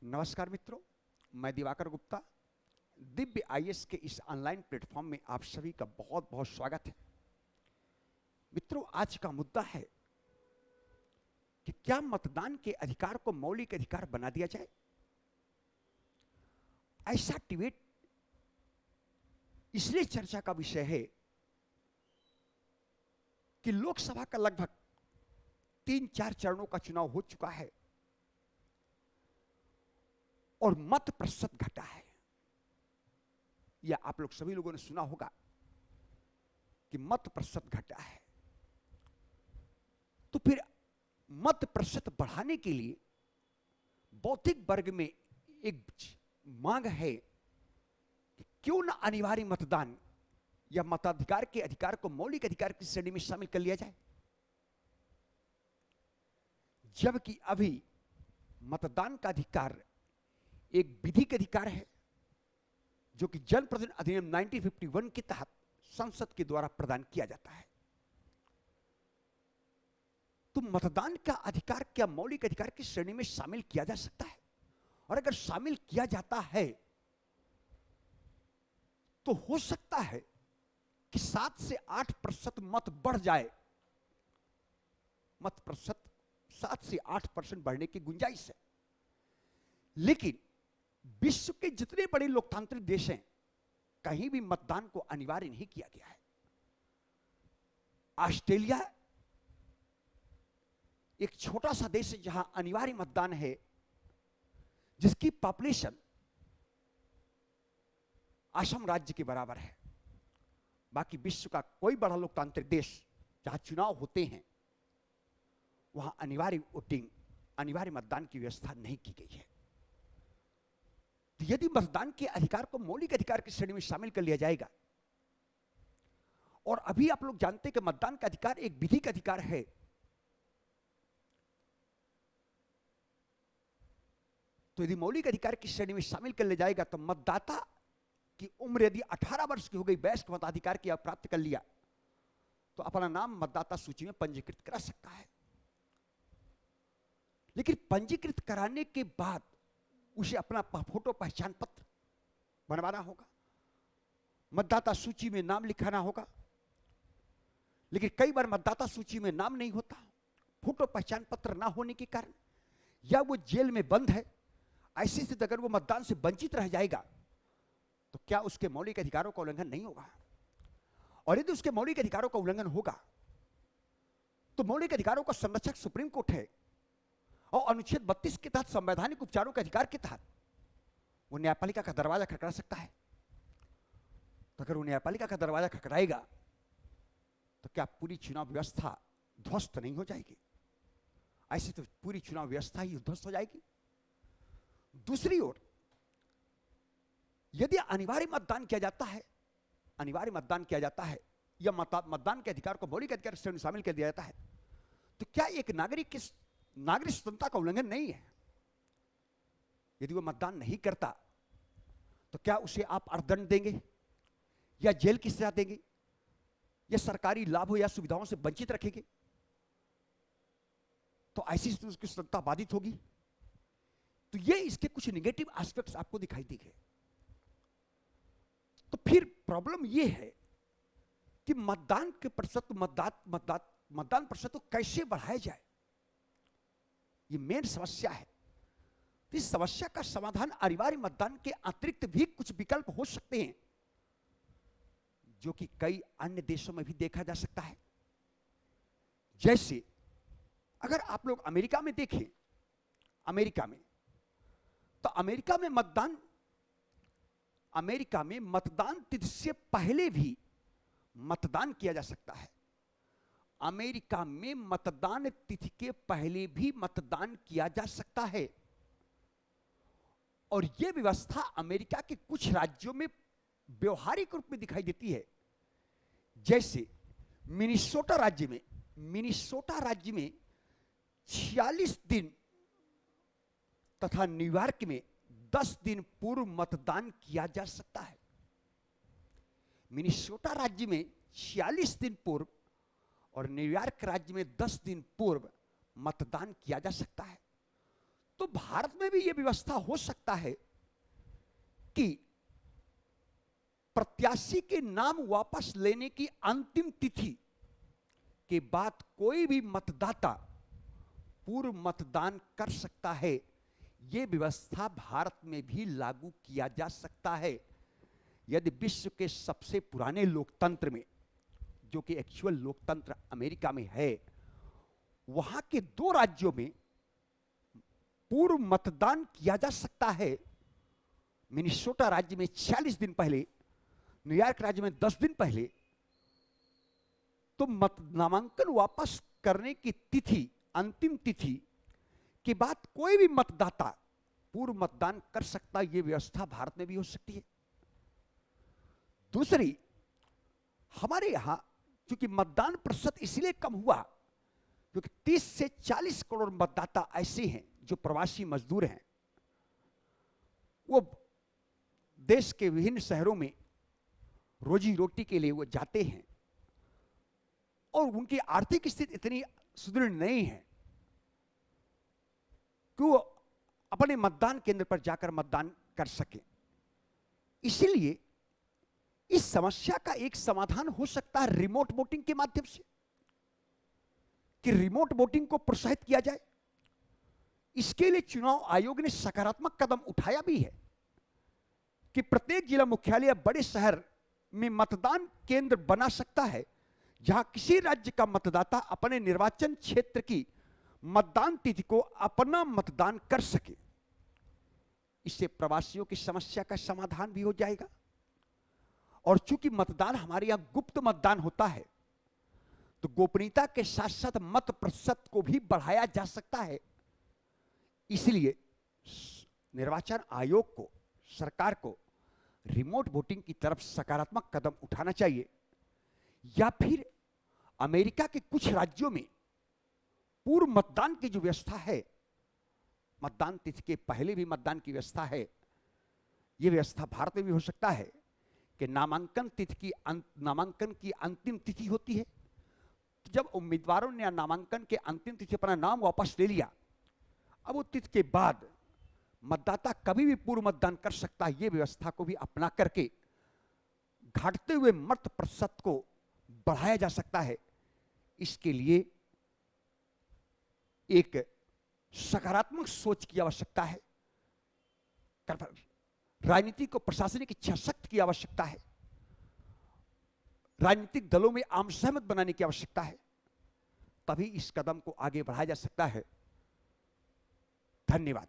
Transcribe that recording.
नमस्कार मित्रों, मैं दिवाकर गुप्ता। दिव्य आईएएस के इस ऑनलाइन प्लेटफॉर्म में आप सभी का बहुत बहुत स्वागत है। मित्रों, आज का मुद्दा है कि क्या मतदान के अधिकार को मौलिक अधिकार बना दिया जाए। ऐसा डिबेट इसलिए चर्चा का विषय है कि लोकसभा का लगभग 3-4 चरणों का चुनाव हो चुका है और मत प्रतिशत घटा है। या आप लोग सभी लोगों ने सुना होगा कि मत प्रतिशत घटा है। तो फिर मत प्रतिशत बढ़ाने के लिए बौद्धिक वर्ग में एक मांग है कि क्यों न अनिवार्य मतदान या मताधिकार के अधिकार को मौलिक अधिकार की श्रेणी में शामिल कर लिया जाए। जबकि अभी मतदान का अधिकार एक विधिक अधिकार है जो कि जनप्रतिनिधि अधिनियम 1951 के तहत संसद के द्वारा प्रदान किया जाता है। तो मतदान का अधिकार क्या मौलिक अधिकार की श्रेणी में शामिल किया जा सकता है? और अगर शामिल किया जाता है तो हो सकता है कि 7 से 8% मत बढ़ जाए। मत प्रतिशत 7 से 8% बढ़ने की गुंजाइश है। लेकिन विश्व के जितने बड़े लोकतांत्रिक देश हैं, कहीं भी मतदान को अनिवार्य नहीं किया गया है। ऑस्ट्रेलिया एक छोटा सा देश है जहां अनिवार्य मतदान है, जिसकी पॉपुलेशन असम राज्य के बराबर है। बाकी विश्व का कोई बड़ा लोकतांत्रिक देश जहां चुनाव होते हैं वहां अनिवार्य वोटिंग, अनिवार्य मतदान की व्यवस्था नहीं की गई है। तो यदि मतदान के अधिकार को मौलिक अधिकार की श्रेणी में शामिल कर लिया जाएगा, और अभी आप लोग जानते हैं कि मतदान का अधिकार एक विधिक अधिकार है, तो यदि मौलिक अधिकार की श्रेणी में शामिल कर लिया जाएगा तो मतदाता की उम्र यदि 18 वर्ष की हो गई, वयस्क मताधिकार की प्राप्त कर लिया, तो अपना नाम मतदाता सूची में पंजीकृत करा सकता है। लेकिन पंजीकृत कराने के बाद उसे अपना फोटो पहचान पत्र बनवाना होगा, मतदाता सूची में नाम लिखाना होगा। लेकिन कई बार मतदाता सूची में नाम नहीं होता, फोटो पहचान पत्र ना होने के कारण, या वो जेल में बंद है। ऐसी स्थिति अगर वो मतदान से वंचित रह जाएगा तो क्या उसके मौलिक अधिकारों का उल्लंघन नहीं होगा? और यदि उसके मौलिक अधिकारों का उल्लंघन होगा तो मौलिक अधिकारों का संरक्षक सुप्रीम कोर्ट है, और अनुच्छेद 32 के तहत संवैधानिक उपचारों के अधिकार के तहत वो न्यायपालिका का दरवाजा खटखटा सकता है। तो अगर वो न्यायपालिका का दरवाजा खटखटाएगा तो क्या पूरी चुनाव व्यवस्था ध्वस्त नहीं हो जाएगी? ऐसे तो पूरी चुनाव व्यवस्था ही ध्वस्त हो जाएगी। दूसरी ओर यदि अनिवार्य मतदान किया जाता है, अनिवार्य मतदान किया जाता है या मतदान के अधिकार को मौलिक अधिकार श्रेणी में शामिल कर दिया जाता है, तो क्या एक नागरिक की नागरिक स्वतंत्रता का उल्लंघन नहीं है? यदि वो मतदान नहीं करता तो क्या उसे आप अर्थदंड देंगे या जेल की सजा देंगे या सरकारी लाभों या सुविधाओं से वंचित रखेंगे? तो ऐसी स्थिति उसकी स्वतंत्रता बाधित होगी। तो ये इसके कुछ निगेटिव एस्पेक्ट्स आपको दिखाई देंगे। तो फिर प्रॉब्लम ये है कि मतदान के प्रतिशत, मतदान प्रतिशत को कैसे बढ़ाया जाए, ये मेन समस्या है। तो इस समस्या का समाधान अनिवार्य मतदान के अतिरिक्त भी कुछ विकल्प हो सकते हैं, जो कि कई अन्य देशों में भी देखा जा सकता है। जैसे अगर आप लोग अमेरिका में देखें, अमेरिका में मतदान तिथि से पहले भी मतदान किया जा सकता है। अमेरिका में मतदान तिथि के पहले भी मतदान किया जा सकता है, और यह व्यवस्था अमेरिका के कुछ राज्यों में व्यवहारिक रूप में दिखाई देती है। जैसे मिनेसोटा राज्य में 46 दिन तथा न्यूयॉर्क में 10 दिन पूर्व मतदान किया जा सकता है। मिनेसोटा राज्य में 46 दिन पूर्व और न्यूयॉर्क राज्य में 10 दिन पूर्व मतदान किया जा सकता है। तो भारत में भी यह व्यवस्था हो सकता है कि प्रत्याशी के नाम वापस लेने की अंतिम तिथि के बाद कोई भी मतदाता पूर्व मतदान कर सकता है। यह व्यवस्था भारत में भी लागू किया जा सकता है। यदि विश्व के सबसे पुराने लोकतंत्र में, जो कि एक्चुअल लोकतंत्र अमेरिका में है, वहां के 2 राज्यों में पूर्व मतदान किया जा सकता है। मिनेसोटा राज्य में 46 दिन पहले, न्यूयॉर्क राज्य में 10 दिन पहले। तो नामांकन वापस करने की तिथि, अंतिम तिथि के बाद कोई भी मतदाता पूर्व मतदान कर सकता है। यह व्यवस्था भारत में भी हो सकती है। दूसरी, हमारे यहां चूंकि मतदान प्रतिशत इसलिए कम हुआ क्योंकि 30 से 40 करोड़ मतदाता ऐसे हैं जो प्रवासी मजदूर हैं। वो देश के विभिन्न शहरों में रोजी रोटी के लिए वो जाते हैं और उनकी आर्थिक स्थिति इतनी सुदृढ़ नहीं है कि वो अपने मतदान केंद्र पर जाकर मतदान कर सके। इसलिए इस समस्या का एक समाधान हो सकता है रिमोट वोटिंग के माध्यम से, कि रिमोट वोटिंग को प्रोत्साहित किया जाए। इसके लिए चुनाव आयोग ने सकारात्मक कदम उठाया भी है कि प्रत्येक जिला मुख्यालय या बड़े शहर में मतदान केंद्र बना सकता है जहां किसी राज्य का मतदाता अपने निर्वाचन क्षेत्र की मतदान तिथि को अपना मतदान कर सके। इससे प्रवासियों की समस्या का समाधान भी हो जाएगा। और चूंकि मतदान हमारे यहां गुप्त मतदान होता है, तो गोपनीयता के साथ साथ मत प्रतिशत को भी बढ़ाया जा सकता है। इसलिए निर्वाचन आयोग को, सरकार को रिमोट वोटिंग की तरफ सकारात्मक कदम उठाना चाहिए, या फिर अमेरिका के कुछ राज्यों में पूर्व मतदान की जो व्यवस्था है, मतदान तिथि के पहले भी मतदान की व्यवस्था है, यह व्यवस्था भारत में भी हो सकता है कि नामांकन की अंतिम तिथि होती है। तो जब उम्मीदवारों ने नामांकन के अंतिम तिथि अपना नाम वापस ले लिया, अब वो तिथि के बाद मतदाता कभी भी पूर्व मतदान कर सकता है। ये व्यवस्था को भी अपना करके घटते हुए मत प्रतिशत को बढ़ाया जा सकता है। इसके लिए एक सकारात्मक सोच की आवश्यकता है, राजनीति को प्रशासनिक इच्छा शक्ति की आवश्यकता है, राजनीतिक दलों में आम सहमत बनाने की आवश्यकता है, तभी इस कदम को आगे बढ़ाया जा सकता है। धन्यवाद।